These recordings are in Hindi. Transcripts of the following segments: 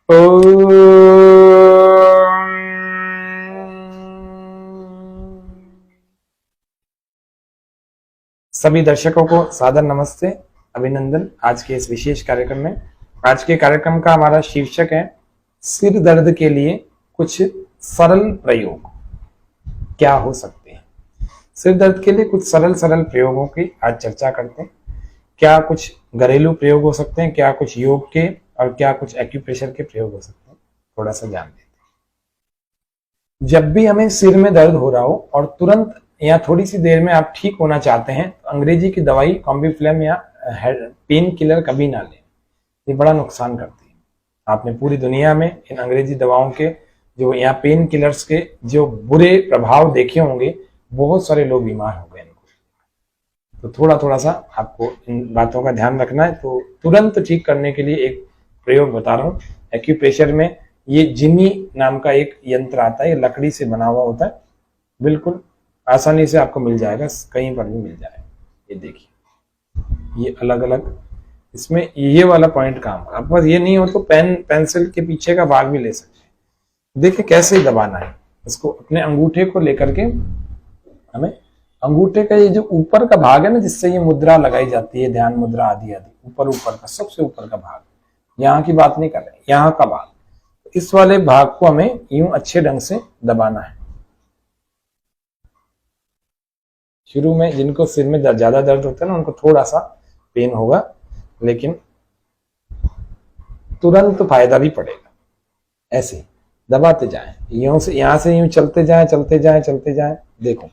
सभी दर्शकों को सादर नमस्ते, अभिनंदन। आज के इस विशेष कार्यक्रम में, आज के कार्यक्रम का हमारा शीर्षक है सिर दर्द के लिए कुछ सरल प्रयोग क्या हो सकते हैं। सिर दर्द के लिए कुछ सरल सरल प्रयोगों की आज चर्चा करते हैं। क्या कुछ घरेलू प्रयोग हो सकते हैं, क्या कुछ योग के और क्या कुछ एक्यूप्रेशर के प्रयोग हो सकते हैं, थोड़ा सा जान लेते हैं। जब भी हमें सिर में दर्द हो रहा हो और तुरंत या थोड़ी सी देर में आप ठीक होना चाहते हैं तो अंग्रेजी की दवाई कॉम्बिफ्लेम या पेन किलर कभी ना लें, ये बड़ा नुकसान करती है। आपने पूरी दुनिया में इन अंग्रेजी दवाओं के जो या पेन किलर्स के जो बुरे प्रभाव देखे होंगे, बहुत सारे लोग बीमार हो गए इनको। तो थोड़ा थोड़ा सा आपको इन बातों का ध्यान रखना है। तो तुरंत ठीक करने के लिए एक प्रयोग बता रहा हूँ। एक्यूप्रेशर में ये जिमी नाम का एक यंत्र आता है, ये लकड़ी से बना हुआ होता है, बिल्कुल आसानी से आपको मिल जाएगा, कहीं पर भी मिल जाएगा। ये देखिए, ये अलग अलग इसमें ये वाला पॉइंट काम, आपके पास ये नहीं हो तो पेंसिल के पीछे का भाग भी ले सकते हैं। देखिए कैसे दबाना है इसको। अपने अंगूठे को लेकर के हमें अंगूठे का ये जो ऊपर का भाग है ना, जिससे ये मुद्रा लगाई जाती है, ध्यान मुद्रा आदि आदि, ऊपर ऊपर का सबसे ऊपर का भाग, यहाँ की बात नहीं कर रहे, यहाँ का भाग, इस वाले भाग को हमें यूं अच्छे ढंग से दबाना है। शुरू में जिनको सिर में ज्यादा दर्द होता है ना, उनको थोड़ा सा पेन होगा, लेकिन तुरंत फायदा भी पड़ेगा। ऐसे दबाते जाएं, यहां से यूं चलते जाएं चलते जाएं चलते जाएं। देखो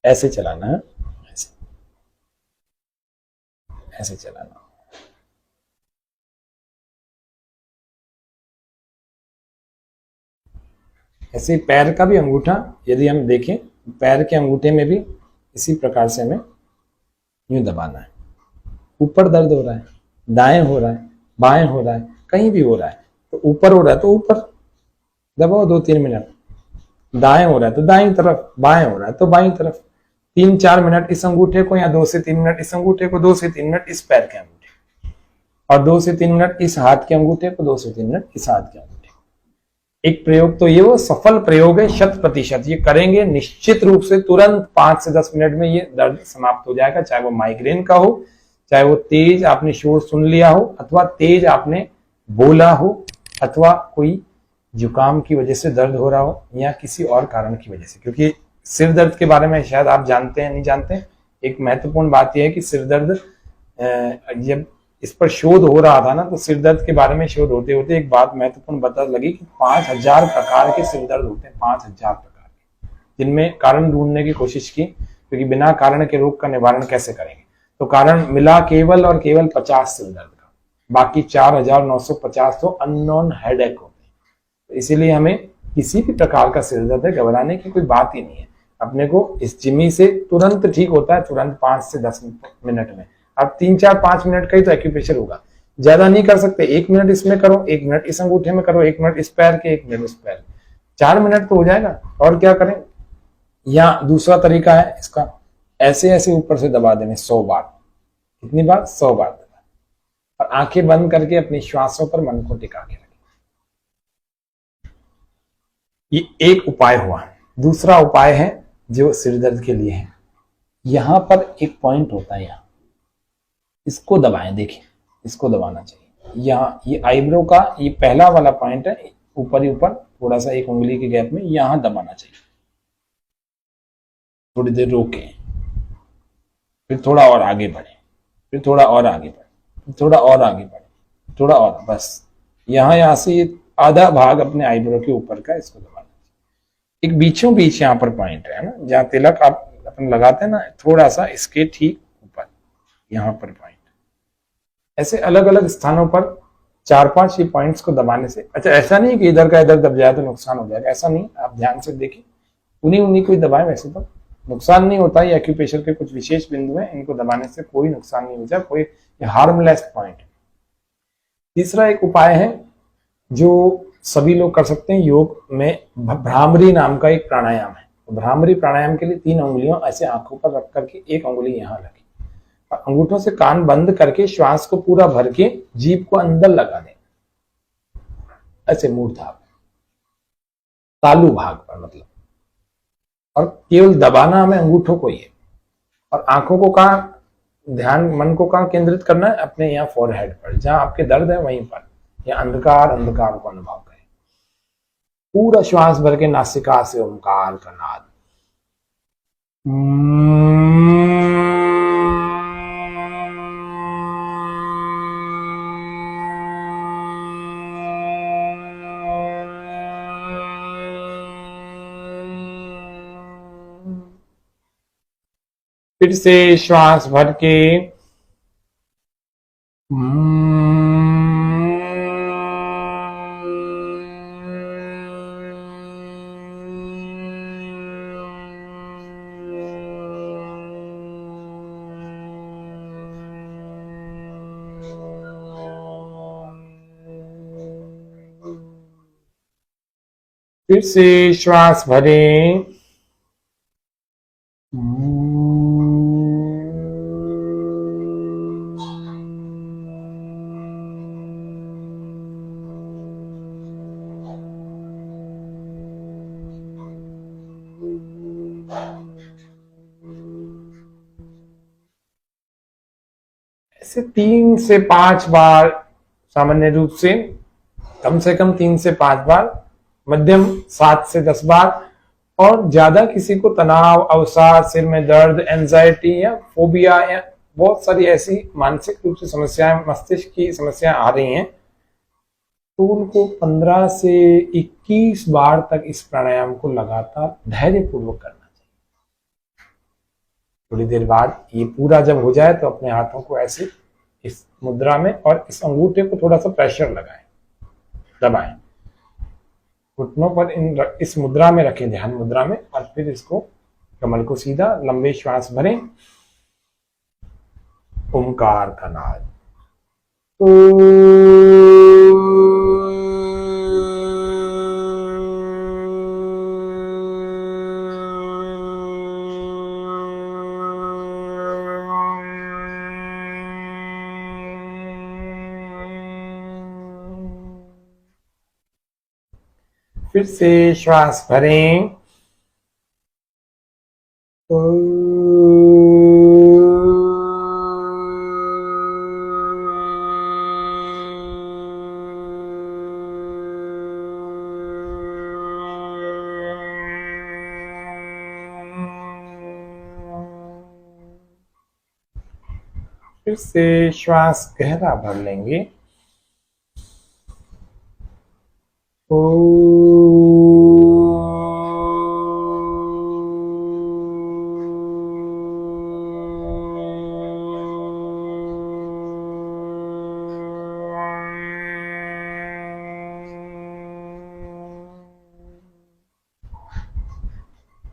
ऐसे चलाना है, ऐसे चलाना। ऐसे पैर का भी अंगूठा यदि हम देखें, पैर के अंगूठे में भी इसी प्रकार से हमें यूं दबाना है। ऊपर दर्द हो रहा है, दाएं हो रहा है, बाएं हो रहा है, कहीं भी हो रहा है, तो ऊपर हो रहा है तो ऊपर दबाओ 2-3 मिनट, दाएं हो रहा है तो दाएं तरफ, बाएं हो रहा है तो बाएं तरफ। 3-4 मिनट इस अंगूठे को, या 2 से 3 मिनट इस अंगूठे को, 2 से 3 मिनट इस पैर के अंगूठे, और 2 से 3 मिनट इस हाथ के अंगूठे को, 2 से 3 मिनट इस हाथ के अंगूठे। एक प्रयोग तो ये वो सफल प्रयोग है 100%। ये करेंगे निश्चित रूप से तुरंत 5 से 10 मिनट में ये दर्द समाप्त हो जाएगा। चाहे वो माइग्रेन का हो, चाहे वो तेज आपने शोर सुन लिया हो, अथवा तेज आपने बोला हो, अथवा कोई जुकाम की वजह से दर्द हो रहा हो, या किसी और कारण की वजह से। क्योंकि सिर दर्द के बारे में शायद आप जानते हैं नहीं जानते, एक महत्वपूर्ण बात यह है कि सिर दर्द जब इस पर शोध हो रहा था ना, तो सिर दर्द के बारे में शोध होते होते एक बात महत्वपूर्ण पता लगी कि 5000 प्रकार के सिर दर्द होते हैं, 5000 प्रकार के, जिनमें कारण ढूंढने की कोशिश की, क्योंकि बिना कारण के रोग का निवारण कैसे करेंगे। तो कारण मिला केवल और केवल 50 सिर दर्द का, बाकी 4950 तो अननोन हेडेक होते हैं। तो इसीलिए हमें किसी भी प्रकार का सिर दर्द है, घबराने की कोई बात ही नहीं है। अपने को इस जिमी से तुरंत ठीक होता है, तुरंत 5 से 10 मिनट में। अब 3-4-5 मिनट का ही तो एक्यूप्रेशर होगा, ज्यादा नहीं कर सकते। 1 मिनट इसमें करो, 1 मिनट इस अंगूठे में करो, 1 मिनट इस पैर के, 1 मिनट उस पैर, 4 मिनट तो हो जाएगा। और क्या करें, या दूसरा तरीका है इसका, ऐसे ऐसे ऊपर से दबा देने 100 बार। कितनी बार? 100 बार दबा, और आंखें बंद करके अपनी श्वासों पर मन को टिका के रखें। ये एक उपाय हुआ। दूसरा उपाय है जो सिर दर्द के लिए है, यहां पर एक पॉइंट होता है, यहाँ इसको दबाएं। देखिए इसको दबाना चाहिए। यहाँ ये आईब्रो का ये पहला वाला पॉइंट है, ऊपर ही ऊपर थोड़ा सा 1 उंगली के गैप में यहां दबाना चाहिए। थोड़ी देर रोके, फिर थोड़ा और आगे बढ़े, फिर थोड़ा और आगे बढ़े, थोड़ा और आगे बढ़े, थोड़ा और, बस यहां से ये आधा भाग अपने आईब्रो के ऊपर का इसको दबाना चाहिए। एक बीचों बीच यहाँ पर पॉइंट है ना, जहाँ तिलक आप अपन लगाते हैं ना, थोड़ा सा इसके ठीक ऊपर यहाँ पर पॉइंट। ऐसे अलग अलग स्थानों पर 4-5 ये पॉइंट्स को दबाने से, अच्छा ऐसा नहीं कि इधर का इधर दब जाए तो नुकसान हो जाएगा, ऐसा नहीं। आप ध्यान से देखिए, उन्हीं को ही दबाएं, वैसे तो नुकसान नहीं होता। ये एक्यूप्रेशर के कुछ विशेष बिंदु हैं, इनको दबाने से कोई नुकसान नहीं होता, कोई हार्मलेस पॉइंट है। तीसरा एक उपाय है जो सभी लोग कर सकते हैं, योग में भ्रामरी नाम का एक प्राणायाम है। तो भ्रामरी प्राणायाम के लिए 3 उंगलियों ऐसे आंखों पर रख करके 1 उंगली यहाँ रखें, अंगूठों से कान बंद करके श्वास को पूरा भर के जीभ को अंदर लगा दें। ऐसे मूर्धा तालू भाग पर मतलब, और केवल दबाना हमें अंगूठों को ही है। और आंखों को कहाँ, ध्यान मन को कहाँ केंद्रित करना है, अपने यहाँ फोरहेड पर, जहां आपके दर्द है वहीं पर, या अंधकार अंधकार को अनुभव करें। पूरा श्वास भर के नासिका से ओंकार का नाद। फिर से श्वास भर के फिर से श्वास भरें। ऐसे 3 से 5 बार सामान्य रूप से, कम से कम 3 से 5 बार, मध्यम 7 से 10 बार। और ज्यादा किसी को तनाव, अवसाद, सिर में दर्द, एंजाइटी या फोबिया या बहुत सारी ऐसी मानसिक रूप से समस्याएं, मस्तिष्क की समस्याएं आ रही हैं, तो उनको 15 से 21 बार तक इस प्राणायाम को लगातार धैर्यपूर्वक करना चाहिए। थोड़ी देर बाद ये पूरा जब हो जाए तो अपने हाथों को ऐसे इस मुद्रा में और इस अंगूठे को थोड़ा सा प्रेशर लगाएं, दबाएं, घुटनों पर इस मुद्रा में रखें, ध्यान मुद्रा में, और फिर इसको कमर को सीधा, लंबे श्वास भरें, ओंकार का नाद। फिर से श्वास भरें। फिर से श्वास गहरा भर लेंगे।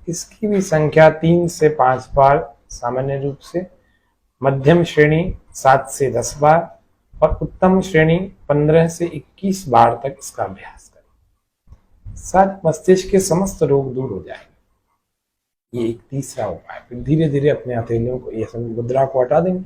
इसकी भी संख्या 3 से 5 बार सामान्य रूप से, मध्यम श्रेणी 7 से 10 बार, और उत्तम श्रेणी 15 से 21 बार तक इसका अभ्यास करें। साथ मस्तिष्क के समस्त रोग दूर हो जाएंगे। ये एक तीसरा उपाय। फिर धीरे धीरे अपने हथेलियों को, ये मुद्रा को हटा देंगे,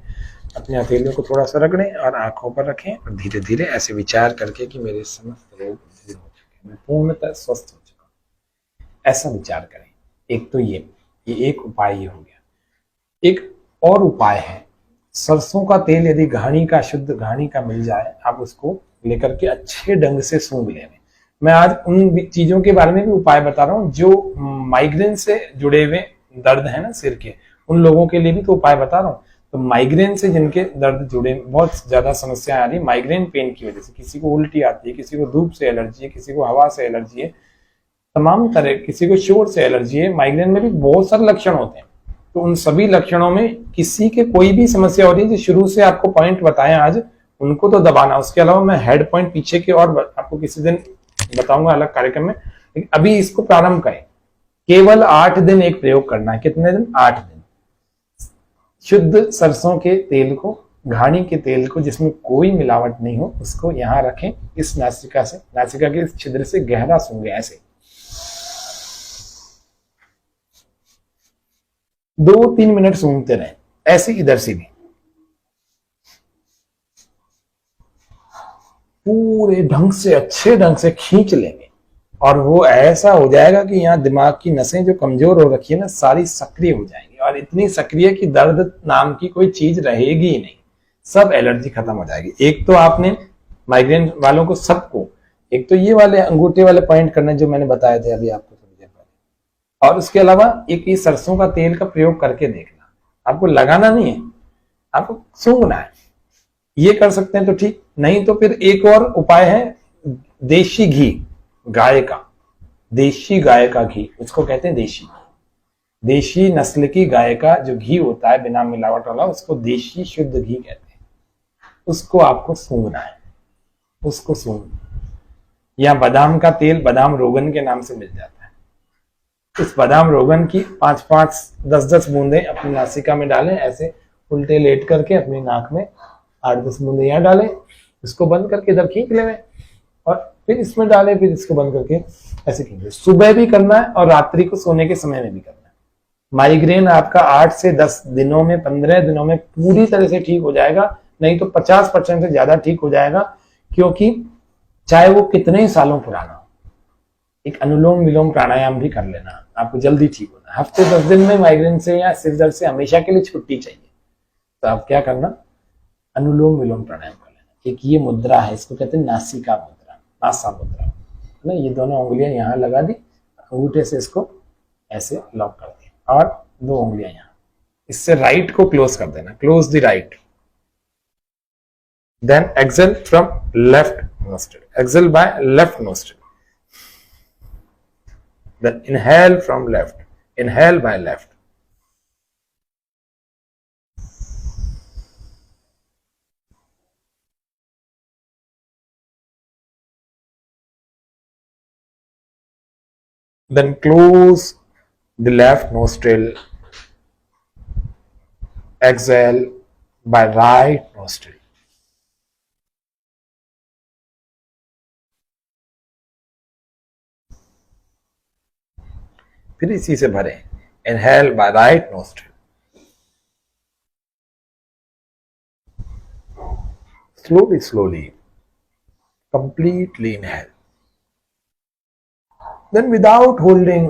अपने हथेलियों को थोड़ा सा रगड़ें और आंखों पर रखें, और धीरे धीरे ऐसे विचार करके कि मेरे समस्त रोग दूर हो चुके हैं, मैं पूर्णतः स्वस्थ हो चुका हूँ, ऐसा विचार करें। एक तो ये एक उपाय ये हो गया। एक और उपाय है, सरसों का तेल यदि घानी का, शुद्ध घानी का मिल जाए, आप उसको लेकर के अच्छे ढंग से सूंघ लें। मैं आज उन चीजों के बारे में भी उपाय बता रहा हूँ जो माइग्रेन से जुड़े हुए दर्द है ना सिर के, उन लोगों के लिए भी तो उपाय बता रहा हूँ। तो माइग्रेन से जिनके दर्द जुड़े, बहुत ज्यादा समस्या आ रही है माइग्रेन पेन की वजह से, किसी को उल्टी आती है, किसी को धूप से एलर्जी है, किसी को हवा से एलर्जी है, तमाम तरह, किसी को शोर से एलर्जी है। माइग्रेन में भी बहुत सारे लक्षण होते हैं। तो उन सभी लक्षणों में किसी के कोई भी समस्या हो रही है, जो शुरू से आपको पॉइंट बताएं आज, उनको तो दबाना। उसके अलावा मैं हेड पॉइंट पीछे के और आपको किसी दिन बताऊंगा अलग कार्यक्रम में, लेकिन अभी इसको प्रारंभ करें। केवल 8 दिन एक प्रयोग करना है। कितने दिन? 8 दिन। शुद्ध सरसों के तेल को, घानी के तेल को, जिसमें कोई मिलावट नहीं हो, उसको यहां रखें, इस नासिका से, नासिका के इस छिद्र से गहरा सूंघें, ऐसे 2-3 मिनट सूंघते रहें, ऐसे इधर से भी। पूरे ढंग से अच्छे ढंग से खींच लेंगे और वो ऐसा हो जाएगा कि यहाँ दिमाग की नसें जो कमजोर हो रखी है ना, सारी सक्रिय हो जाएंगी और इतनी सक्रिय कि दर्द नाम की कोई चीज रहेगी ही नहीं, सब एलर्जी खत्म हो जाएगी। एक तो आपने माइग्रेन वालों को सबको एक तो ये वाले अंगूठे वाले पॉइंट करने जो मैंने बताए थे अभी आपको थोड़ी देर पहले, और उसके अलावा एक ये सरसों का तेल का प्रयोग करके देखना। आपको लगाना नहीं है, आपको सूंघना है। ये कर सकते हैं तो ठीक, नहीं तो फिर एक और उपाय है, देशी घी, गाय का, देशी गाय का घी, उसको कहते हैं देशी घी। देशी नस्ल की गाय का जो घी होता है बिना मिलावट वाला, उसको देशी शुद्ध घी कहते हैं। उसको आपको सूंघना है, उसको सूंघ, या बादाम का तेल, बादाम रोगन के नाम से मिल जाता है। इस बादाम रोगन की 5-5, 10-10 बूंदे अपनी नासिका में डालें, ऐसे उल्टे लेट करके अपनी नाक में 8-10 बूंदे यहाँ डालें, इसको बंद करके इधर खींच लें और फिर इसमें डालें, फिर इसको बंद करके ऐसे खींच। सुबह भी करना है और रात्रि को सोने के समय में भी करना है। माइग्रेन आपका 8 से 10 दिनों में, 15 दिनों में पूरी तरह से ठीक हो जाएगा, नहीं तो 50% से ज्यादा ठीक हो जाएगा, क्योंकि चाहे वो कितने ही सालों पुराना हो। एक अनुलोम विलोम प्राणायाम भी कर लेना, आपको जल्दी ठीक होना है। हफ्ते 10 दिन में माइग्रेन से या सिर दर्द से हमेशा के लिए छुट्टी चाहिए, तो आप क्या करना, अनुलोम विलोम प्राणायाम कर लेना। एक ये मुद्रा है, इसको कहते हैं नासिका मुद्रा, नासा मुद्रा, है ना। ये दोनों उंगलियां यहाँ लगा दी, अंगूठे से इसको ऐसे लॉक कर दिया और 2 उंगलियां यहाँ, इससे राइट को क्लोज कर देना, close the right. Then exhale from left nostril. Exhale by left nostril. Then inhale from left. Inhale by left. Then close the left nostril. Exhale by right nostril. फिर इसी से भरें, inhale by right nostril, slowly, slowly, completely inhale. Then without holding,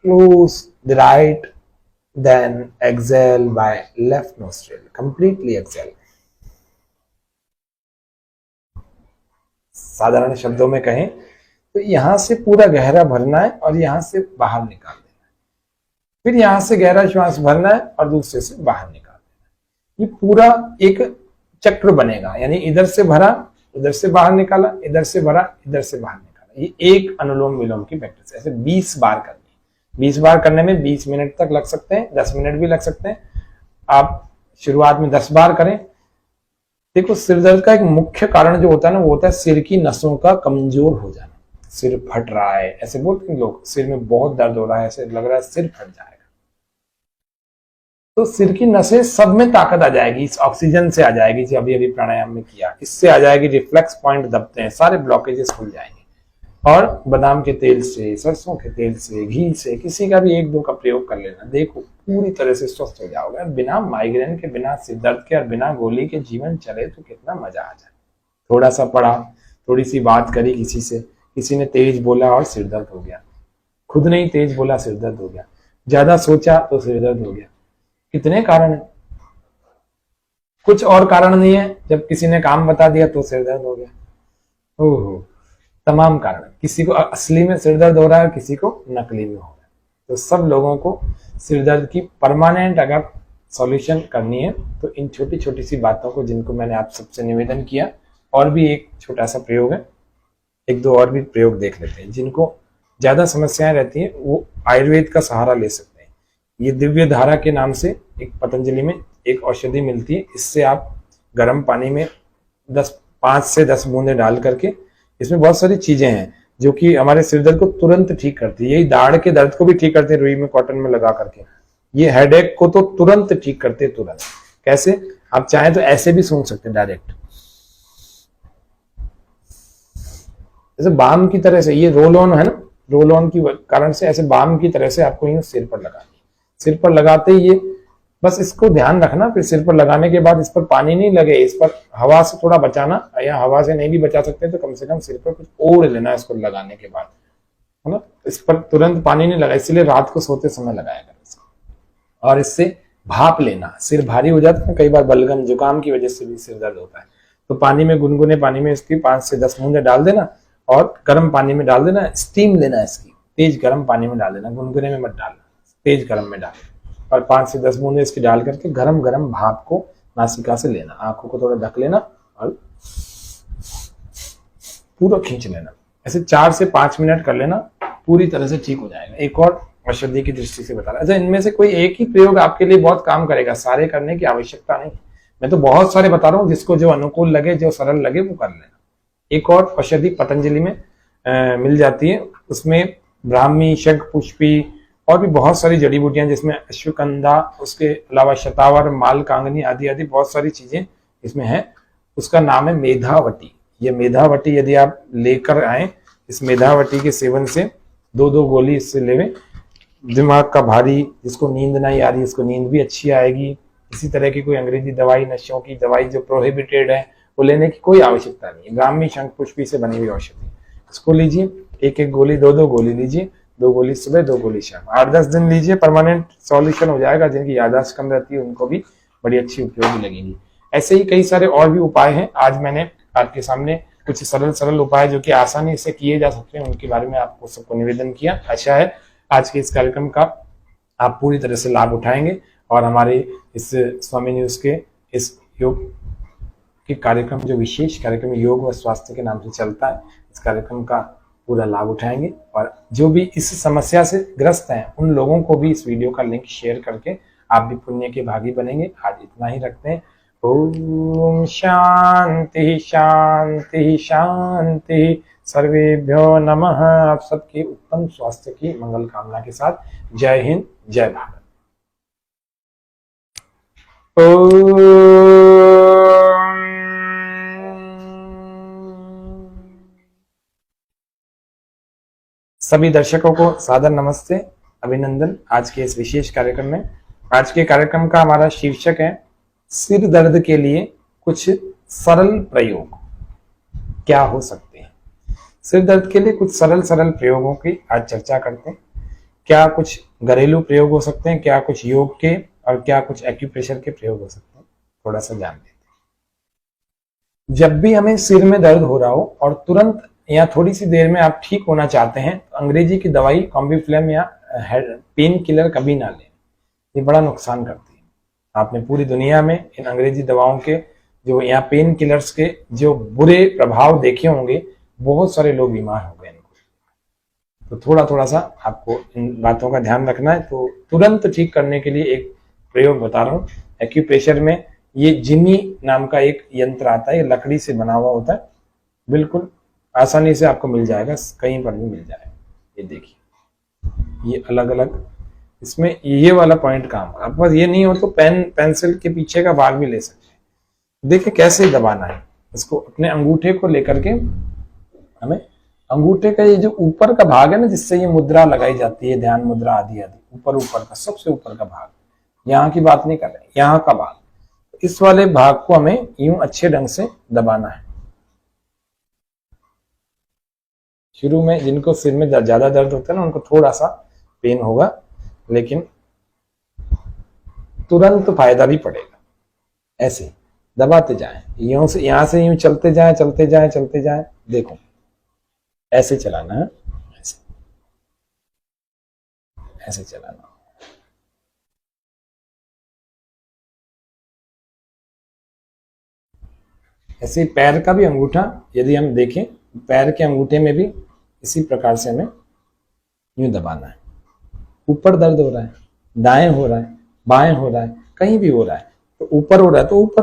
close the right, then exhale by left nostril, completely exhale. साधारण शब्दों में कहें तो यहां से पूरा गहरा भरना है और यहां से बाहर निकाल देना है, फिर यहां से गहरा श्वास भरना है और दूसरे से बाहर निकाल देना है। ये पूरा एक चक्र बनेगा, यानी इधर से भरा, इधर से बाहर निकाला, इधर से भरा, इधर से बाहर निकाला। ये एक अनुलोम विलोम की प्रैक्टिस, ऐसे 20 बार करनी है। 20 बार करने में 20 मिनट तक लग सकते हैं, 10 मिनट भी लग सकते हैं। आप शुरुआत में 10 बार करें। देखो, सिर दर्द का एक मुख्य कारण जो होता है ना, वो होता है सिर की नसों का कमजोर हो जाना। सिर फट रहा है, ऐसे बोलते हैं लोग, सिर में बहुत दर्द हो रहा है, ऐसे लग रहा है सिर फट जाएगा। तो सिर की नसें सब में ताकत आ जाएगी, इस ऑक्सीजन से आ जाएगी जो अभी अभी प्राणायाम में किया, इससे आ जाएगी। रिफ्लेक्स पॉइंट दबते हैं, सारे ब्लॉकेजेस खुल जाएंगे। और बादाम के तेल से, सरसों के तेल से, घी से, किसी का भी 1-2 का प्रयोग कर लेना, देखो पूरी तरह से स्वस्थ हो जाओगे। बिना माइग्रेन के, बिना सिर दर्द के और बिना गोली के जीवन चले तो कितना मजा आ जाए। थोड़ा सा पढ़ा, थोड़ी सी बात करी किसी से, किसी ने तेज बोला और सिर दर्द हो गया, खुद ने ही तेज बोला सिर दर्द हो गया, ज्यादा सोचा तो सिर दर्द हो गया। कितने कारण है, कुछ और कारण नहीं है, जब किसी ने काम बता दिया तो सिर दर्द हो गया। ओहो, तमाम कारण, किसी को असली में सिर दर्द हो रहा है, किसी को नकली में हो रहा है। तो सब लोगों को सिर दर्द की परमानेंट अगर सॉल्यूशन करनी है तो इन छोटी छोटी सी बातों को, जिनको मैंने आप सबसे निवेदन किया, और भी एक छोटा सा प्रयोग है, 1-2 और भी प्रयोग देख लेते हैं। जिनको ज्यादा समस्याएं रहती हैं वो आयुर्वेद का सहारा ले सकते हैं। ये दिव्य धारा के नाम से एक पतंजलि में एक औषधि मिलती है, इससे आप गर्म पानी में 5 से 10 बूंदे डाल करके, इसमें बहुत सारी चीजें हैं जो कि हमारे सिर दर्द को तुरंत ठीक करती है। यही दाढ़ के दर्द को भी ठीक करते हैं रुई में, कॉटन में लगा करके। ये हेडेक को तो तुरंत ठीक करते हैं, तुरंत। कैसे, आप चाहें तो ऐसे भी सूंघ सकते हैं डायरेक्ट, जैसे बाम की तरह से। ये रोल ऑन है ना, रोल ऑन की कारण से ऐसे बाम की तरह से आपको यूं सिर पर लगा, सिर पर लगाते ही ये बस इसको ध्यान रखना, फिर सिर पर लगाने के बाद इस पर पानी नहीं लगे, इस पर हवा से थोड़ा बचाना, या हवा से नहीं भी बचा सकते तो कम से कम सिर पर कुछ ओढ़ लेना इसको लगाने के बाद, है ना। इस पर तुरंत पानी नहीं लगा, इसलिए रात को सोते समय लगाया करें इसको। और इससे भाप लेना, सिर भारी हो जाता है कई बार, बलगम जुकाम की वजह से भी सिर दर्द होता है, तो पानी में, गुनगुने पानी में इसकी 5 से 10 बूंदे डाल देना और गर्म पानी में डाल देना, स्टीम लेना इसकी, तेज गर्म पानी में डाल देना, गुनगुने में मत डालना, तेज गर्म में डाल, और 5 से 10 बूंदे इसकी डाल करके गरम गरम भाप को नासिका से लेना, आंखों को थोड़ा ढक लेना और पूरा खींच लेना। ऐसे 4 से 5 मिनट कर लेना, पूरी तरह से ठीक हो जाएगा। एक और औषधि की दृष्टि से बता रहा, अच्छा इनमें से कोई एक ही प्रयोग आपके लिए बहुत काम करेगा, सारे करने की आवश्यकता नहीं, मैं तो बहुत सारे बता रहा हूँ, जिसको जो अनुकूल लगे, जो सरल लगे वो कर लेना। एक और औषधि पतंजलि में मिल जाती है, उसमें ब्राह्मी, शंख पुष्पी और भी बहुत सारी जड़ी बूटियां, जिसमें अश्वगंधा, उसके अलावा शतावर, मालकांगनी आदि आदि बहुत सारी चीजें इसमें है। उसका नाम है मेधावटी। ये मेधावटी यदि आप लेकर आए, इस मेधावटी के सेवन से 2-2 गोली इससे लेवें, दिमाग का भारी, जिसको नींद नहीं आ रही इसको नींद भी अच्छी आएगी। इसी तरह की कोई अंग्रेजी दवाई, नशों की दवाई जो प्रोहिबिटेड है वो लेने की कोई आवश्यकता नहीं है। ब्राह्मी, शंख पुष्पी से बनी हुई औषधि, इसको लीजिए, 1-1 गोली, 2-2 गोली लीजिए, 2 गोली सुबह, 2 गोली शाम, 8-10 दिन लीजिए, परमानेंट सॉल्यूशन हो जाएगा। जिनकी याददाश्त कम रहती है उनको भी बड़ी अच्छी उपयोगी लगेगी। ऐसे ही कई सारे और भी उपाय हैं, आज मैंने आपके सामने कुछ सरल सरल उपाय जो कि आसानी से किए जा सकते हैं उनके बारे में आपको सबको निवेदन किया। आशा है आज के इस कार्यक्रम का आप पूरी तरह से लाभ उठाएंगे और हमारे इस स्वामी न्यूज के इस योग के कार्यक्रम, जो विशेष कार्यक्रम योग व स्वास्थ्य के नाम से चलता है, इस कार्यक्रम का पूरा लाभ उठाएंगे। और जो भी इस समस्या से ग्रस्त हैं उन लोगों को भी इस वीडियो का लिंक शेयर करके आप भी पुण्य के भागी बनेंगे। आज इतना ही रखते हैं। ओम शांति शांति शांति, सर्वेभ्यो नमः। आप सबके उत्तम स्वास्थ्य की मंगल कामना के साथ जय हिंद, जय भारत। सभी दर्शकों को सादर नमस्ते, अभिनंदन। आज के इस विशेष कार्यक्रम में, आज के कार्यक्रम का हमारा शीर्षक है सिर दर्द के लिए कुछ सरल प्रयोग क्या हो सकते हैं। सिर दर्द के लिए कुछ सरल सरल प्रयोगों की आज चर्चा करते हैं। क्या कुछ घरेलू प्रयोग हो सकते हैं, क्या कुछ योग के, और क्या कुछ एक्यूप्रेशर के प्रयोग हो सकते हैं, थोड़ा सा जान लेते हैं। जब भी हमें सिर में दर्द हो रहा हो और तुरंत या थोड़ी सी देर में आप ठीक होना चाहते हैं, तो अंग्रेजी की दवाई कॉम्बिफ्लेम या पेन किलर कभी ना लें, ये बड़ा नुकसान करती है। आपने पूरी दुनिया में इन अंग्रेजी दवाओं के जो या पेन किलर्स के जो बुरे प्रभाव देखे होंगे, बहुत सारे लोग बीमार हो गए इनको। तो थोड़ा थोड़ा सा आपको इन बातों का ध्यान रखना है। तो तुरंत ठीक करने के लिए एक प्रयोग बता रहा हूँ। एक्यूप्रेशर में ये जिनी नाम का एक यंत्र आता है, ये लकड़ी से बना हुआ होता है, बिल्कुल आसानी से आपको मिल जाएगा, कहीं पर भी मिल जाएगा। ये देखिए, ये अलग अलग, इसमें ये वाला पॉइंट काम का, आपके पास ये नहीं हो तो पेंसिल के पीछे का भाग भी ले सकते हैं। देखिए कैसे दबाना है इसको। अपने अंगूठे को लेकर के हमें अंगूठे का ये जो ऊपर का भाग है ना, जिससे ये मुद्रा लगाई जाती है, ध्यान मुद्रा आदि आदि, ऊपर का सबसे ऊपर का भाग, यहाँ की बात नहीं कर रहे, यहाँ का भाग, इस वाले भाग को हमें यूं अच्छे ढंग से दबाना है। शुरू में जिनको सिर में ज्यादा दर्द होता है ना, उनको थोड़ा सा पेन होगा, लेकिन तुरंत फायदा भी पड़ेगा। ऐसे दबाते जाएं, यहां से यूं चलते जाएं, चलते जाएं, चलते जाएं। देखो ऐसे चलाना है, ऐसे चलाना। ऐसे पैर का भी अंगूठा यदि हम देखें, पैर के अंगूठे में भी इसी प्रकार से हमें यूं दबाना है। ऊपर दर्द हो रहा है, दाएं हो रहा है, बाएं हो रहा है, कहीं भी हो रहा है, तो ऊपर हो रहा है तो ऊपर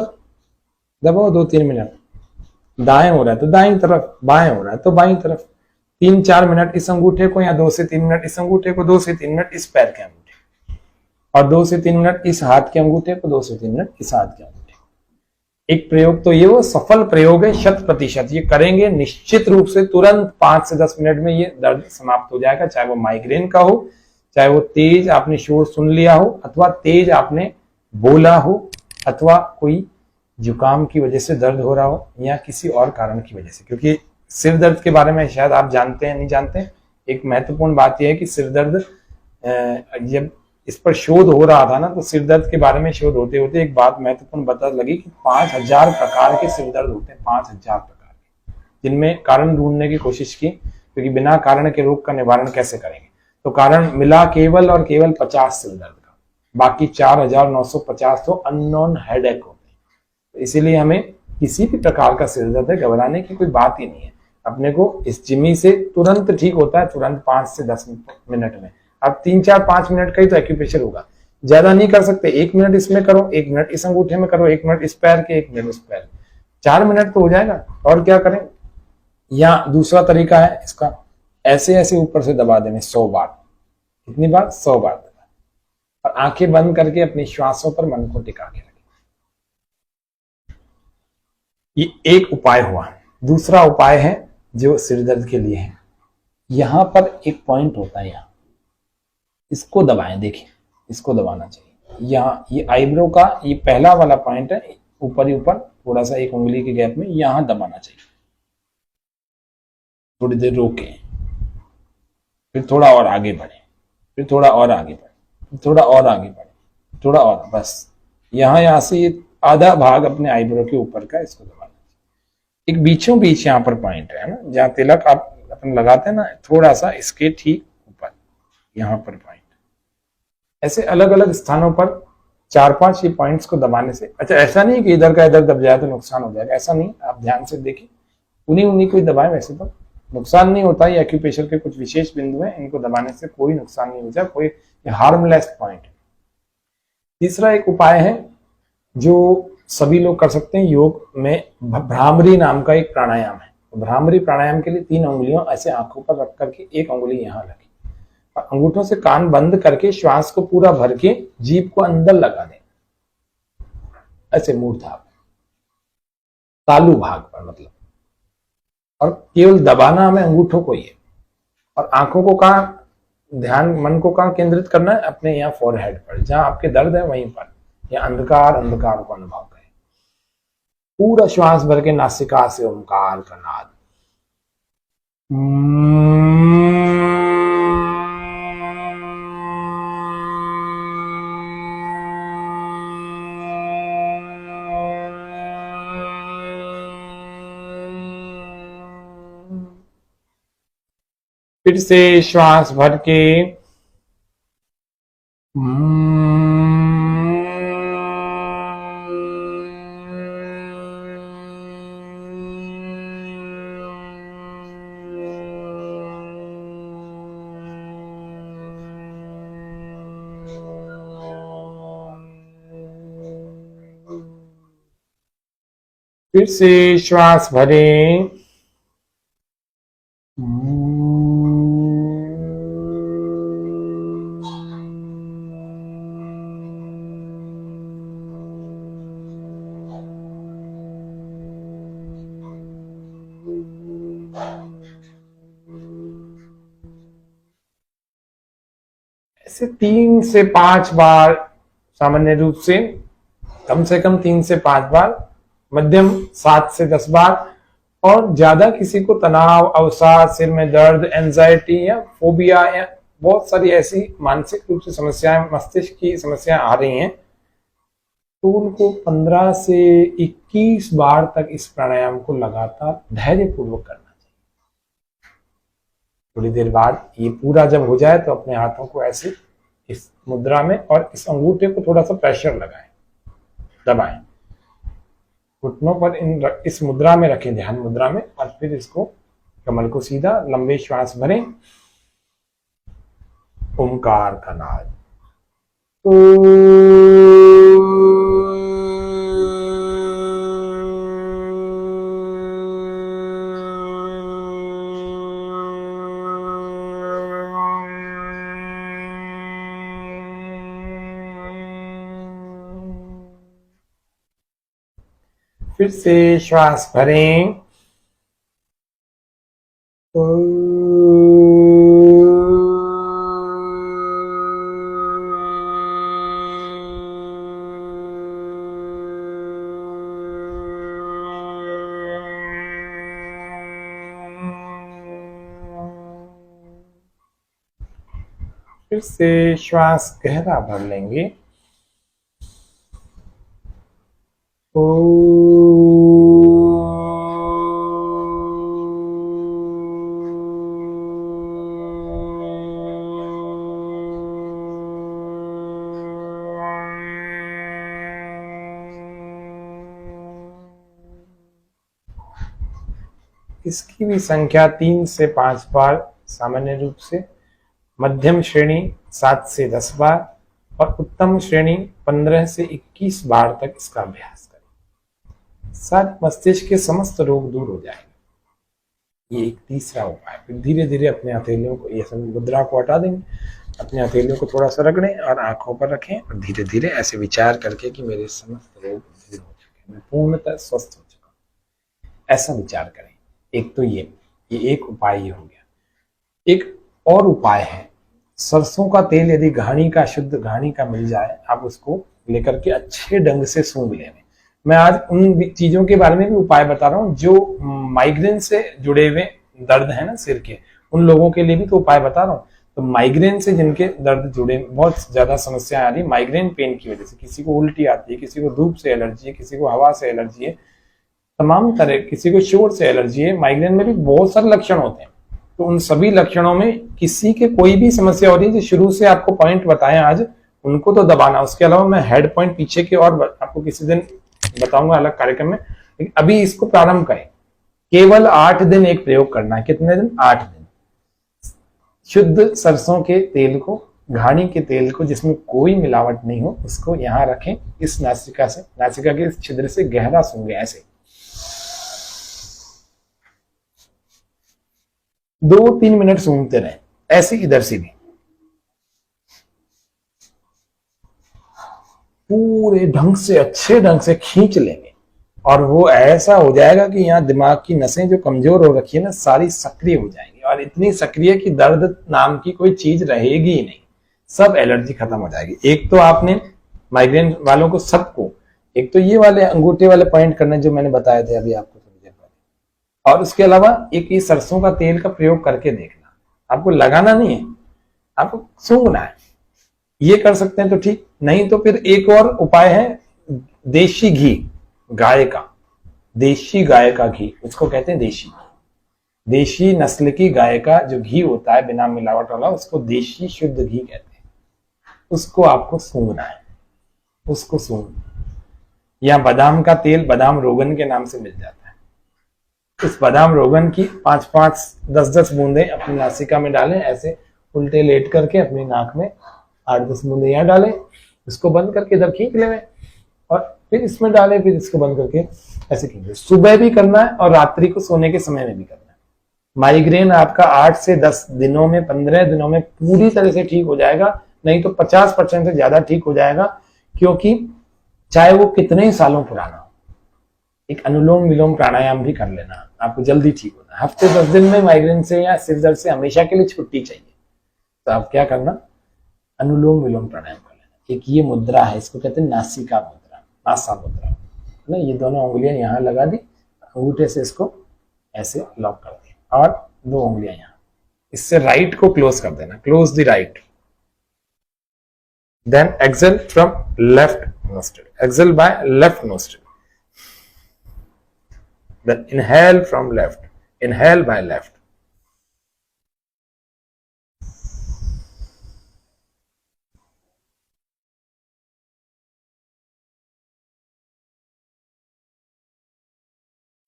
दबाओ 2-3 मिनट, दाएं हो रहा है तो दाईं तरफ, बाएं हो रहा है तो बाईं तरफ, 3-4 मिनट इस अंगूठे को, या 2 से 3 मिनट इस अंगूठे को, 2 से 3 मिनट इस पैर के अंगूठे, और 2 से 3 मिनट इस हाथ के अंगूठे को, 2 से 3 मिनट इस हाथ के अंगूठे। एक प्रयोग तो ये वो सफल प्रयोग है 100%। ये करेंगे निश्चित रूप से तुरंत 5 से 10 मिनट में ये दर्द समाप्त हो जाएगा। चाहे वो माइग्रेन का हो, चाहे वो तेज आपने शोर सुन लिया हो, अथवा तेज आपने बोला हो, अथवा कोई जुकाम की वजह से दर्द हो रहा हो, या किसी और कारण की वजह से। क्योंकि सिर दर्द के बारे में शायद आप जानते हैं नहीं जानते हैं, एक महत्वपूर्ण बात यह है कि सिर दर्द जब इस पर शोध हो रहा था ना, तो सिर दर्द के बारे में शोध होते होते एक बात महत्वपूर्ण पता लगी कि 5000 प्रकार के सिर दर्द होते हैं, 5000 प्रकार के, जिनमें कारण ढूंढने की कोशिश की, क्योंकि बिना कारण के रोग का निवारण कैसे करेंगे। तो कारण मिला केवल और केवल 50 सिर दर्द का, बाकी 4950 तो अननोन हेडेक होते हैं। तो इसीलिए हमें किसी भी प्रकार का सिर दर्द है, घबराने की कोई बात ही नहीं है। अपने को इस जिमी से तुरंत ठीक होता है, तुरंत 5 से 10 मिनट में। अब 3-4-5 मिनट का ही तो एक्यूप्रेशर होगा, ज्यादा नहीं कर सकते। 1 मिनट इसमें करो, 1 मिनट इस अंगूठे में करो, 1 मिनट इस पैर के, 1 मिनट उस पैर, 4 मिनट तो हो जाएगा। और क्या करें। या दूसरा तरीका है इसका, ऐसे ऐसे ऊपर से दबा देने 100 बार। कितनी बार? 100 बार दबा, और आंखें बंद करके अपनी श्वासों पर मन को टिका के रखें। ये एक उपाय हुआ। दूसरा उपाय है जो सिर दर्द के लिए है, यहां पर एक पॉइंट होता है, यहां इसको दबाएं, देखिए इसको दबाना चाहिए। यहाँ ये आईब्रो का ये पहला वाला पॉइंट है, ऊपर ही ऊपर थोड़ा सा 1 उंगली के गैप में, यहां दबाना चाहिए। थोड़ी देर रोके, फिर थोड़ा और आगे बढ़े, फिर थोड़ा और आगे बढ़े, थोड़ा और आगे बढ़े, थोड़ा और, बस यहां से ये आधा भाग अपने आईब्रो के ऊपर का इसको दबाना चाहिए। एक बीचों बीच यहाँ पर पॉइंट है ना, जहाँ तिलक आप अपन लगाते हैं ना, थोड़ा सा इसके ठीक ऊपर यहाँ पर पॉइंट। ऐसे अलग अलग स्थानों पर 4-5 ये पॉइंट्स को दबाने से, अच्छा ऐसा नहीं कि इधर का इधर दब जाए तो नुकसान हो जाएगा, ऐसा नहीं, आप ध्यान से देखिए, उन्हीं उन्हीं को दबाएं, वैसे तो नुकसान नहीं होता। ये एक्यूप्रेशर के कुछ विशेष बिंदु हैं, इनको दबाने से कोई नुकसान नहीं होता, कोई हार्मलेस पॉइंट है। तीसरा एक उपाय है जो सभी लोग कर सकते हैं योग में, भ्रामरी नाम का एक प्राणायाम है। तो भ्रामरी प्राणायाम के लिए 3 उंगलियों ऐसे आंखों पर रख करके, 1 उंगली यहाँ रखी, अंगूठों से कान बंद करके श्वास को पूरा भर के जीभ को अंदर लगा दें, ऐसे मूर्धाभ तालु भाग पर मतलब, और केवल दबाना हमें अंगूठों को ही है। और आंखों को कहाँ ध्यान, मन को कहाँ केंद्रित करना है? अपने यहाँ फोरहेड पर, जहां आपके दर्द है वहीं पर, या अंधकार अंधकार को अनुभव करें। पूरा श्वास भर के नासिका से ओंकार का नाद, फिर से श्वास भर के फिर से श्वास भरें, ऐसे 3 से 5 बार, सामान्य रूप से कम से कम 3 से 5 बार, मध्यम 7 से 10 बार। और ज्यादा किसी को तनाव, अवसाद, सिर में दर्द, एंजाइटी या फोबिया या बहुत सारी ऐसी मानसिक रूप से समस्याएं, मस्तिष्क की समस्याएं आ रही हैं, तो उनको 15 से 21 बार तक इस प्राणायाम को लगातार धैर्यपूर्वक करना चाहिए। थोड़ी देर बाद ये पूरा जब हो जाए तो अपने हाथों को ऐसे इस मुद्रा में, और इस अंगूठे को थोड़ा सा प्रेशर लगाएं, दबाएं, घुटनों पर इस मुद्रा में रखें, ध्यान मुद्रा में, और फिर इसको कमल को सीधा लंबे श्वास भरें, ओंकार का नाद। फिर से श्वास भरें, फिर से श्वास गहरा भर लेंगे। इसकी भी संख्या 3 से 5 बार सामान्य रूप से, मध्यम श्रेणी 7 से 10 बार और उत्तम श्रेणी 15 से 21 बार तक इसका अभ्यास करें। साथ मस्तिष्क के समस्त रोग दूर हो जाएंगे। ये एक तीसरा उपाय। फिर धीरे धीरे अपने हथेलियों को, ये मुद्रा को हटा देंगे, अपने हथेलियों को थोड़ा सा रगड़ें और आंखों पर रखें और धीरे धीरे ऐसे विचार करके कि मेरे समस्त रोग दूर हो चुके, मैं पूर्णतः स्वस्थ हो चुका हूं, ऐसा विचार करें। एक तो ये एक उपाय ही हो गया। एक और उपाय है, सरसों का तेल यदि घानी का, शुद्ध घानी का मिल जाए, आप उसको लेकर के अच्छे ढंग से सूंघ लें। मैं आज उन चीजों के बारे में भी उपाय बता रहा हूँ जो माइग्रेन से जुड़े हुए दर्द है ना सिर के, उन लोगों के लिए भी तो उपाय बता रहा हूँ। तो माइग्रेन से जिनके दर्द जुड़े, बहुत ज्यादा समस्या आ रही माइग्रेन पेन की वजह से, किसी को उल्टी आती है, किसी को धूप से एलर्जी है, किसी को हवा से एलर्जी है, तमाम तरह, किसी को शोर से एलर्जी है। माइग्रेन में भी बहुत सारे लक्षण होते हैं। तो उन सभी लक्षणों में किसी के कोई भी समस्या हो रही है, जो शुरू से आपको पॉइंट बताएं आज, उनको तो दबाना। उसके अलावा मैं हेड पॉइंट पीछे के और आपको किसी दिन बताऊंगा अलग कार्यक्रम में, लेकिन अभी इसको प्रारंभ करें। केवल 8 दिन एक प्रयोग करना है। कितने दिन? 8 दिन। शुद्ध सरसों के तेल को, घानी के तेल को, जिसमें कोई मिलावट नहीं हो, उसको यहां रखें। इस नासिका से, नासिका के इस छिद्र से गहरा सूंघे ऐसे 2-3 मिनट सूंघते रहे, ऐसे इधर से भी पूरे ढंग से, अच्छे ढंग से खींच लेंगे और वो ऐसा हो जाएगा कि यहाँ दिमाग की नसें जो कमजोर हो रखी है ना, सारी सक्रिय हो जाएंगी और इतनी सक्रिय कि दर्द नाम की कोई चीज रहेगी ही नहीं। सब एलर्जी खत्म हो जाएगी। एक तो आपने माइग्रेन वालों को सबको, एक तो ये वाले अंगूठे वाले पॉइंट करने जो मैंने बताए थे अभी आपको थोड़ी देर पहले, और उसके अलावा एक ये सरसों का तेल का प्रयोग करके देखना। आपको लगाना नहीं है, आपको सूंघना है। ये कर सकते हैं तो ठीक, नहीं तो फिर एक और उपाय है, देशी घी, गाय का, देशी गाय का घी, उसको कहते हैं देशी घी। देशी नस्ल की गाय का जो घी होता है बिना मिलावट वाला, उसको देशी शुद्ध घी कहते हैं। उसको आपको सूंघना है, उसको सूंघ। या बादाम का तेल, बादाम रोगन के नाम से मिल जाता है। इस बादाम रोगन की 5-5, 10-10 बूंदे अपनी नासिका में डालें, ऐसे उल्टे लेट करके अपनी नाक में 8-10 बूंदे यहाँ डालें, इसको बंद करके इधर खींच लें और फिर इसमें डालें, फिर इसको बंद करके ऐसे खींच लें। सुबह भी करना है और रात्रि को सोने के समय में भी करना है। माइग्रेन आपका 8 से 10 दिनों में, 15 दिनों में पूरी तरह से ठीक हो जाएगा, नहीं तो 50% से ज्यादा ठीक हो जाएगा। क्योंकि चाहे वो कितने ही सालों पुराना हो, एक अनुलोम विलोम प्राणायाम भी कर लेना, आपको जल्दी ठीक होना। हफ्ते 10 दिन में माइग्रेन से या सिर दर्द से हमेशा के लिए छुट्टी चाहिए, तो आप क्या करना, अनुलोम विलोम प्राणायाम कर लेना। एक ये मुद्रा है, इसको कहते हैं नासिका मुद्रा, नासा मुद्रा है ना। ये दोनों उंगलियां यहाँ लगा दी, अंगूठे से इसको ऐसे लॉक कर दिया और 2 उंगलियां यहाँ, इससे राइट को क्लोज कर देना, close the right. Then exhale from left nostril, exhale by left nostril, then inhale from left, inhale by left,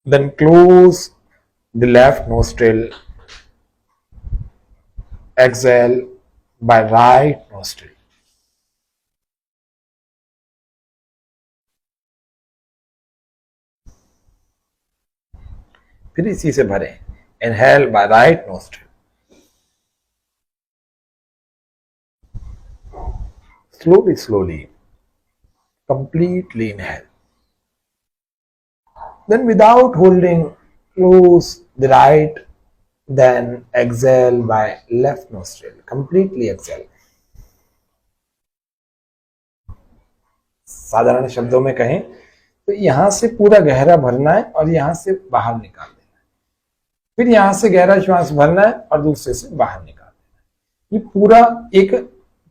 then close the left nostril, exhale by right nostril, फिर इसी से भरें, inhale by right nostril, slowly completely inhale, then without holding, close the right, then exhale by left nostril, completely exhale। साधारण शब्दों में कहें तो यहां से पूरा गहरा भरना है और यहां से बाहर निकाल देना है, फिर यहां से गहरा श्वास भरना है और दूसरे से बाहर निकाल देना है। ये पूरा एक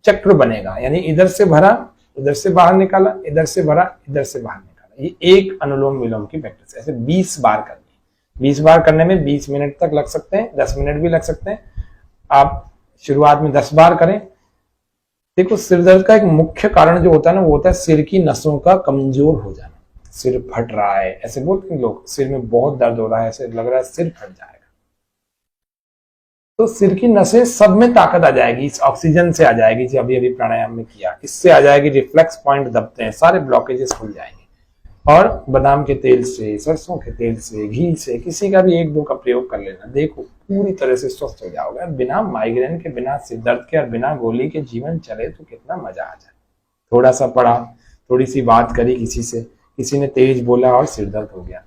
चक्र बनेगा, यानी इधर से भरा, इधर से बाहर निकाला, इधर से भरा, इधर से बाहर निकाला। ये एक अनुलोम विलोम की प्रैक्टिस है। ऐसे 20 बार करनी है। 20 बार करने में 20 मिनट तक लग सकते हैं, 10 मिनट भी लग सकते हैं। आप शुरुआत में 10 बार करें। देखो, सिर दर्द का एक मुख्य कारण जो होता है ना, वो होता है सिर की नसों का कमजोर हो जाना। सिर फट रहा है, ऐसे बोलते हैं लोग, सिर में बहुत दर्द हो रहा है, ऐसे लग रहा है सिर फट जाएगा। तो सिर की नसें सब में ताकत आ जाएगी, इस ऑक्सीजन से आ जाएगी जो अभी अभी प्राणायाम में किया, इससे आ जाएगी। रिफ्लेक्स पॉइंट दबते हैं, सारे ब्लॉकेजेस खुल जाएंगे। और बादाम के तेल से, सरसों के तेल से, घी से, किसी का भी 1-2 का प्रयोग कर लेना। देखो, पूरी तरह से स्वस्थ हो जाओगे। बिना माइग्रेन के, बिना सिर दर्द के और बिना गोली के जीवन चले तो कितना मजा आ जाए। थोड़ा सा पढ़ा, थोड़ी सी बात करी किसी से, किसी ने तेज बोला और सिर दर्द हो गया,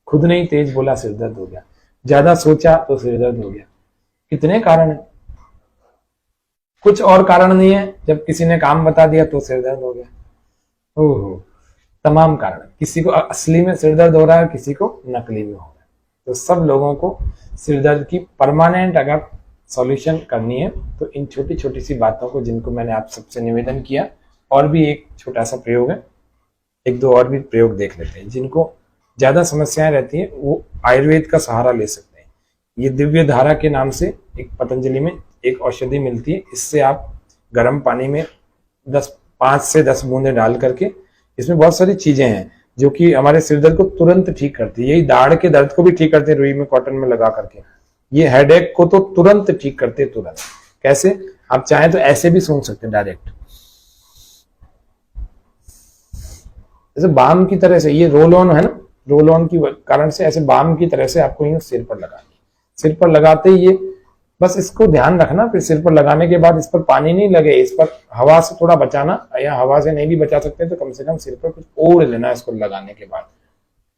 खुद ने ही तेज बोला, सिर दर्द हो गया, ज्यादा सोचा तो सिर दर्द हो गया। कितने कारण है, कुछ और कारण नहीं है। जब किसी ने काम बता दिया तो सिर दर्द हो गया। ओहो, तमाम कारण। किसी को असली में सिर दर्द हो रहा है, किसी को नकली में हो रहा है। तो सब लोगों को सिर दर्द की परमानेंट अगर सॉल्यूशन करनी है तो इन छोटी छोटी सी बातों को, जिनको मैंने आप सबसे निवेदन किया, और भी एक छोटा सा प्रयोग है, 1-2 और भी प्रयोग देख लेते हैं। जिनको ज्यादा समस्याएं रहती है वो आयुर्वेद का सहारा ले सकते हैं। ये दिव्य धारा के नाम से एक पतंजलि में एक औषधि मिलती है। इससे आप गर्म पानी में 5 से 10 बूंदे डाल करके, इसमें बहुत सारी चीजें हैं जो कि हमारे सिर दर्द को तुरंत ठीक करती है। यही दाढ़ के दर्द को भी ठीक करते हैं, रुई में कॉटन में लगा करके। ये हेडेक को तो तुरंत ठीक करते हैं, तुरंत। कैसे? आप चाहें तो ऐसे भी सूंघ सकते हैं डायरेक्ट, जैसे बाम की तरह से। ये रोल ऑन है ना, रोल ऑन की कारण से ऐसे बाम की तरह से आपको यूं सिर पर लगानी। सिर पर लगाते ही ये बस इसको ध्यान रखना, फिर सिर पर लगाने के बाद इस पर पानी नहीं लगे, इस पर हवा से थोड़ा बचाना, या हवा से नहीं भी बचा सकते तो कम से कम सिर पर कुछ ओढ़ लेना इसको लगाने के बाद,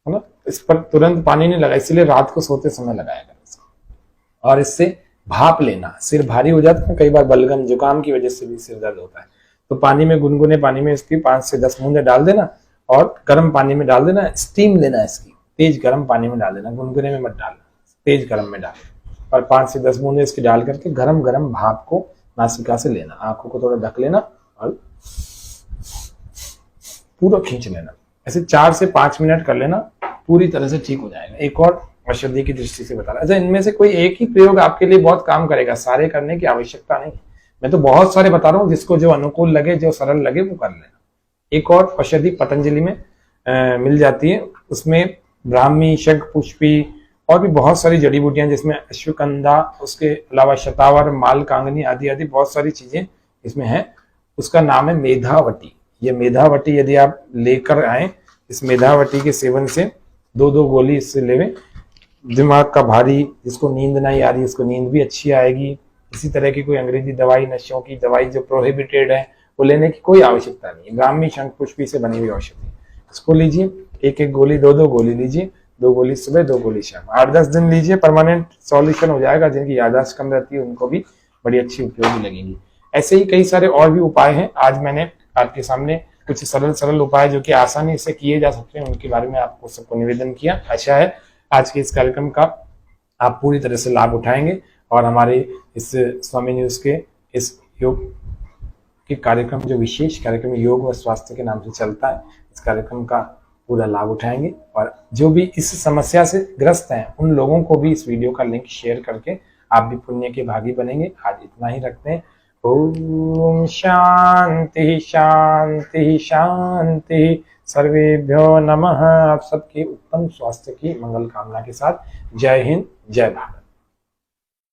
है ना। इस पर तुरंत पानी नहीं लगा, इसलिए रात को सोते समय लगाया करें। और इससे भाप लेना। सिर भारी हो जाता है कई बार, बलगम जुकाम की वजह से भी सिर दर्द होता है, तो पानी में, गुनगुने पानी में इसकी 5 से 10 बूंदे डाल देना और गर्म पानी में डाल देना। स्टीम लेना इसकी, तेज गर्म पानी में डाल देना, गुनगुने में मत डालना, तेज गर्म में डालना। और 5 से 10 बूंदे इसकी डाल करके गरम गरम भाप को नासिका से लेना, आंखों को थोड़ा ढक लेना और पूरा खींच लेना। ऐसे 4 से 5 मिनट कर लेना, पूरी तरह से ठीक हो जाएगा। एक और औषधि की दृष्टि से बता रहा। अच्छा, इनमें से कोई एक ही प्रयोग आपके लिए बहुत काम करेगा, सारे करने की आवश्यकता नहीं। मैं तो बहुत सारे बता रहा हूँ, जिसको जो अनुकूल लगे, जो सरल लगे वो कर लेना। एक और औषधि पतंजलि में मिल जाती है, उसमें ब्राह्मी, शंख पुष्पी और भी बहुत सारी जड़ी बूटियां, जिसमें अश्वगंधा, उसके अलावा शतावर, मालकांगनी आदि आदि बहुत सारी चीजें इसमें हैं। उसका नाम है मेधावटी। ये मेधावटी यदि आप लेकर आए, इस मेधावटी के सेवन से 2-2 गोली इससे लेवें। दिमाग का भारी, जिसको नींद नहीं आ रही उसको नींद भी अच्छी आएगी। इसी तरह की कोई अंग्रेजी दवाई, नशों की दवाई जो प्रोहिबिटेड है, वो लेने की कोई आवश्यकता नहीं है। ब्राह्मी, शंख पुष्पी से बनी हुई औषधि, इसको लीजिए। 1-1 गोली, 2-2 गोली लीजिए। 2 गोली सुबह, 2 गोली शाम, 8-10 दिन लीजिए, परमानेंट सॉल्यूशन हो जाएगा। जिनकी याददाश्त कम रहती है उनको भी बड़ी अच्छी उपयोगी लगेंगी। ऐसे ही कई सारे और भी उपाय हैं। आज मैंने आपके सामने कुछ सरल उपाय जो कि आसानी से किए जा सकते हैं, उनके बारे में आपको सबको निवेदन किया। अच्छा है, आज के इस कार्यक्रम का आप पूरी तरह से लाभ उठाएंगे और हमारे इस स्वामी न्यूज के इस योग के कार्यक्रम, जो विशेष कार्यक्रम योग व स्वास्थ्य के नाम से चलता है, इस कार्यक्रम का पूरा लाभ उठाएंगे। और जो भी इस समस्या से ग्रस्त हैं उन लोगों को भी इस वीडियो का लिंक शेयर करके आप भी पुण्य के भागी बनेंगे। आज इतना ही रखते हैं। ओम शांति शांति शांति। सर्वेभ्यो नमः। आप सबके उत्तम स्वास्थ्य की मंगल कामना के साथ जय हिंद, जय भारत।